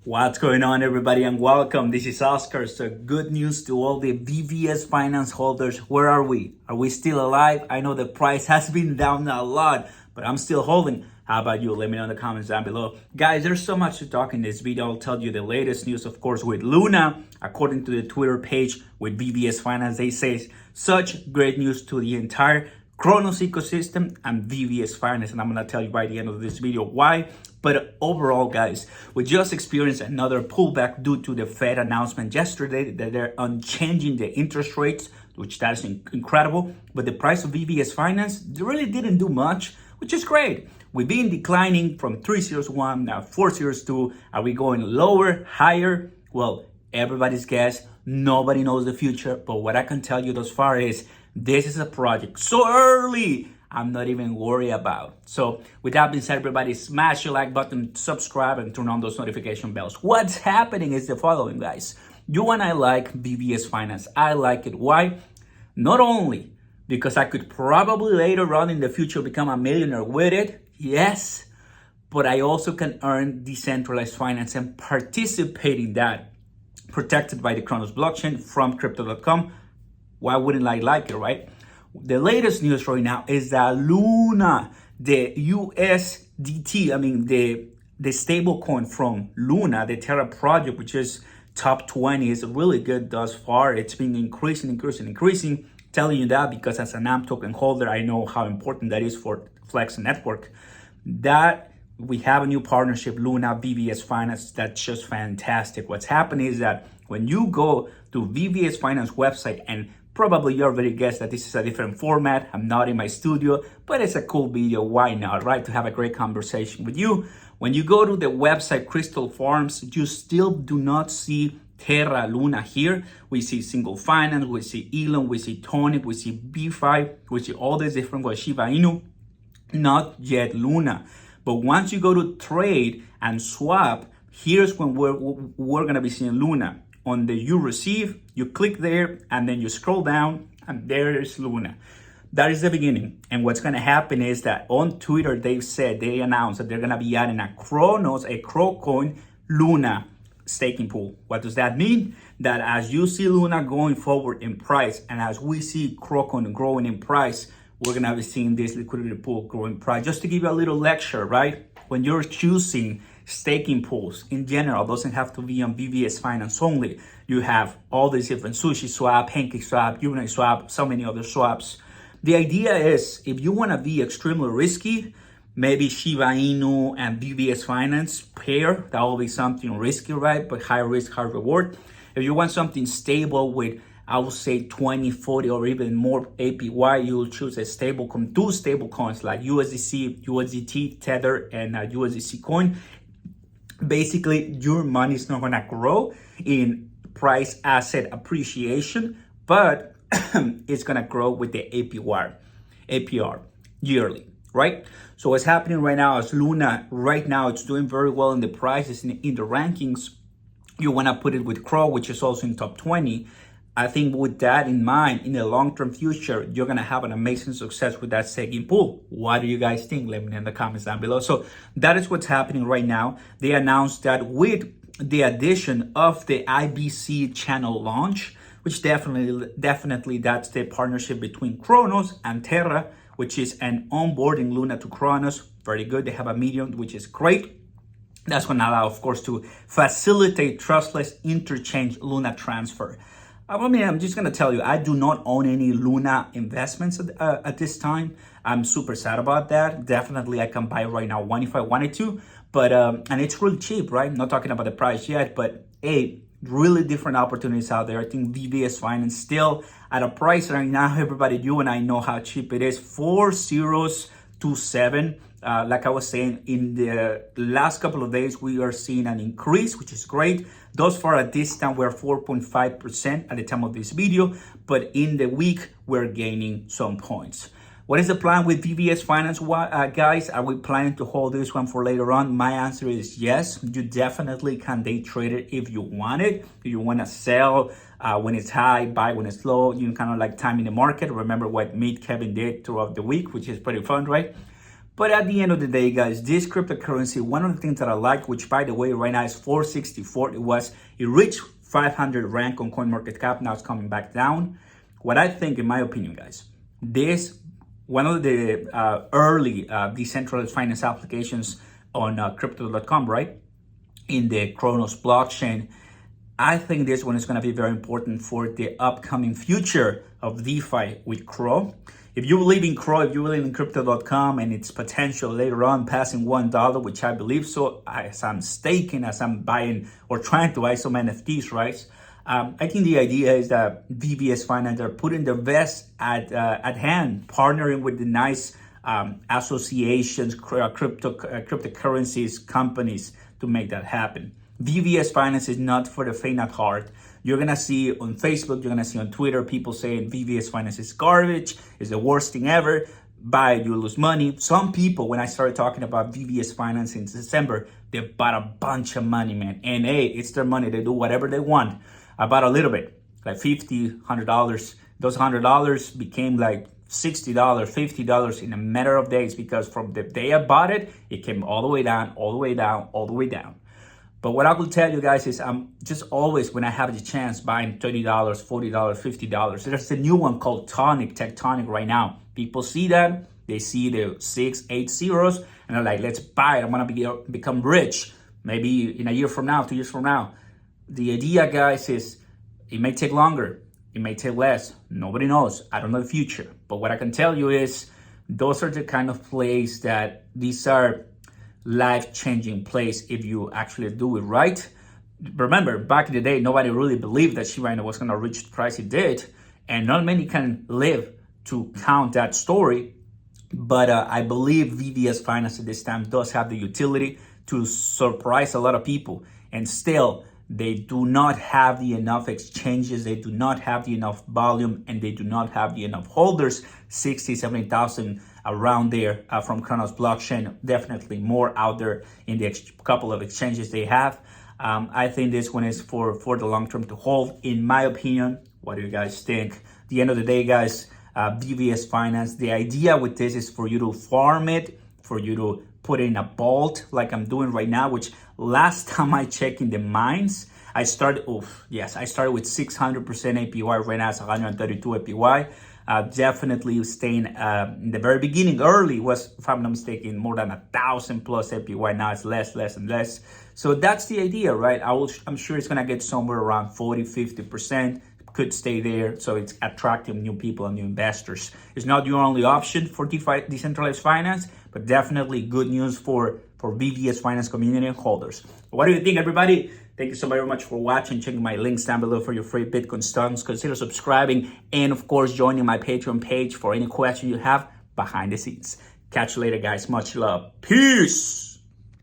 What's going on, everybody, and welcome. This is Oscar. So good news to all the VVS Finance holders. Where are we? Are we still alive? I know the price has been down a lot, but I'm still holding. How about you? Let me know in the comments down below. Guys, there's so much to talk in this video. I'll tell you the latest news, of course, with Luna. According to the Twitter page with VVS Finance, they say such great news to the entire Cronos ecosystem and VVS Finance, and I'm gonna tell you by the end of this video why. But overall, guys, we just experienced another pullback due to the Fed announcement yesterday that they're unchanging the interest rates, which that is incredible. But the price of VVS Finance really didn't do much, which is great. We've been declining from 301, now 402. Are we going lower, higher? Well, everybody's guess. Nobody knows the future. But what I can tell you thus far is this is a project so early, I'm not even worried about. So with that being said, everybody, smash your like button, subscribe, and turn on those notification bells. What's happening is the following, guys. You and I like VVS Finance. I like it. Why? Not only because I could probably later on in the future become a millionaire with it, yes, but I also can earn decentralized finance and participate in that, protected by the Cronos blockchain from crypto.com. Why wouldn't I like it, right? The latest news right now is that Luna, the USDT, the stable coin from Luna, the Terra project, which is top 20, is really good thus far. It's been increasing. Telling you that because as an AMP token holder, I know how important that is for Flexa network. That we have a new partnership, Luna, VVS Finance. That's just fantastic. What's happening is that when you go to VVS Finance website, and probably you already guessed that this is a different format. I'm not in my studio, but it's a cool video. Why not, right? To have a great conversation with you. When you go to the website Crystal Farms, you still do not see Terra Luna here. We see Single Finance, we see Helium, we see Tonic, we see B5, we see all these different ones, Shiba Inu, not yet Luna. But once you go to trade and swap, here's when we're gonna be seeing Luna. On the you receive, you click there, and then you scroll down, and there is Luna. That is the beginning. And what's gonna happen is that on Twitter, they announced that they're gonna be adding a Cronos, a Crocoin Luna staking pool. What does that mean? That as you see Luna going forward in price, and as we see Crocoin growing in price, we're gonna be seeing this liquidity pool growing in price. Just to give you a little lecture, right? When you're choosing staking pools in general, doesn't have to be on VVS Finance only. You have all these different Sushi Swap, Pancake Swap, Unite Swap, so many other swaps. The idea is if you want to be extremely risky, maybe Shiba Inu and VVS Finance pair, that will be something risky, right? But high risk, high reward. If you want something stable with, I would say 20, 40, or even more APY, you'll choose a stable coin, two stable coins like USDC, USDT, Tether, and USDC coin. Basically, your money is not gonna grow in price asset appreciation, but it's gonna grow with the APR yearly, right? So what's happening right now is Luna, right now it's doing very well in the prices, in the rankings. You wanna put it with Crow, which is also in top 20. I think with that in mind, in the long-term future, you're gonna have an amazing success with that staking pool. What do you guys think? Let me know in the comments down below. So that is what's happening right now. They announced that with the addition of the IBC channel launch, which definitely that's the partnership between Cronos and Terra, which is an onboarding Luna to Cronos. Very good. They have a medium, which is great. That's gonna allow, of course, to facilitate trustless interchange Luna transfer. I'm just gonna tell you, I do not own any Luna investments at this time. I'm super sad about that. Definitely, I can buy right now one if I wanted to, but and it's really cheap, right? I'm not talking about the price yet, but really different opportunities out there. I think VVS Finance still at a price right now. Everybody, you and I know how cheap it is. 4027. Like I was saying, in the last couple of days, we are seeing an increase, which is great. Thus far at this time, we're 4.5% at the time of this video, but in the week, we're gaining some points. What is the plan with VVS Finance, guys? Are we planning to hold this one for later on? My answer is yes. You definitely can day trade it if you want it. If you want to sell when it's high, buy when it's low, you can kind of like time in the market. Remember what me, Kevin did throughout the week, which is pretty fun, right? But at the end of the day, guys, this cryptocurrency, one of the things that I like, which by the way, right now is 464, it reached 500 rank on CoinMarketCap. Now it's coming back down. What I think, in my opinion, guys, this one of the early decentralized finance applications on crypto.com, right? In the Ramos blockchain. I think this one is going to be very important for the upcoming future of DeFi with Crow. If you believe in Crow, if you believe in crypto.com and its potential later on passing $1, which I believe so, as I'm staking, as I'm buying or trying to buy some NFTs, right? I think the idea is that VVS Finance are putting their best at hand, partnering with the nice associations, cryptocurrencies, companies to make that happen. VVS Finance is not for the faint of heart. You're gonna see on Facebook, you're gonna see on Twitter, people saying VVS Finance is garbage, is the worst thing ever, buy it, you lose money. Some people, when I started talking about VVS Finance in December, they bought a bunch of money, man. And hey, it's their money, they do whatever they want. I bought a little bit, like $50, $100. Those $100 became like $60, $50 in a matter of days, because from the day I bought it, it came all the way down, all the way down, all the way down. But what I will tell you guys is I'm just always, when I have the chance, buying $30, $40, $50. There's a new one called Tectonic right now. People see that, they see the 6, 8 zeros, and they're like, let's buy it. I'm gonna become rich. Maybe in a year from now, 2 years from now. The idea, guys, is it may take longer, it may take less. Nobody knows. I don't know the future. But what I can tell you is those are the kind of plays that these are life-changing plays if you actually do it right. Remember, back in the day, nobody really believed that Shiba Inu was going to reach the price it did, and not many can live to count that story. But I believe VVS Finance at this time does have the utility to surprise a lot of people, and still they do not have the enough exchanges, they do not have the enough volume, and they do not have the enough holders, 60, 70,000 around there from Ramos blockchain, definitely more out there in the couple of exchanges they have. I think this one is for the long term to hold, in my opinion. What do you guys think? At the end of the day, guys, VVS Finance, the idea with this is for you to farm it, for you to put it in a vault like I'm doing right now, which last time I checked in the mines, I started with 600% APY. Right now it's 132 APY. Definitely staying in the very beginning, early was, if I'm not mistaken, more than 1,000 plus APY. Now it's less and less. So that's the idea, right? I'm sure it's gonna get somewhere around 40, 50%. Could stay there, so it's attracting new people and new investors. It's not your only option for DeFi, decentralized finance, but definitely good news for VVS Finance community holders. What do you think, everybody? Thank you so very much for watching. Checking my links down below for your free Bitcoin stocks. Consider subscribing and, of course, joining my Patreon page for any question you have behind the scenes. Catch you later, guys. Much love. Peace.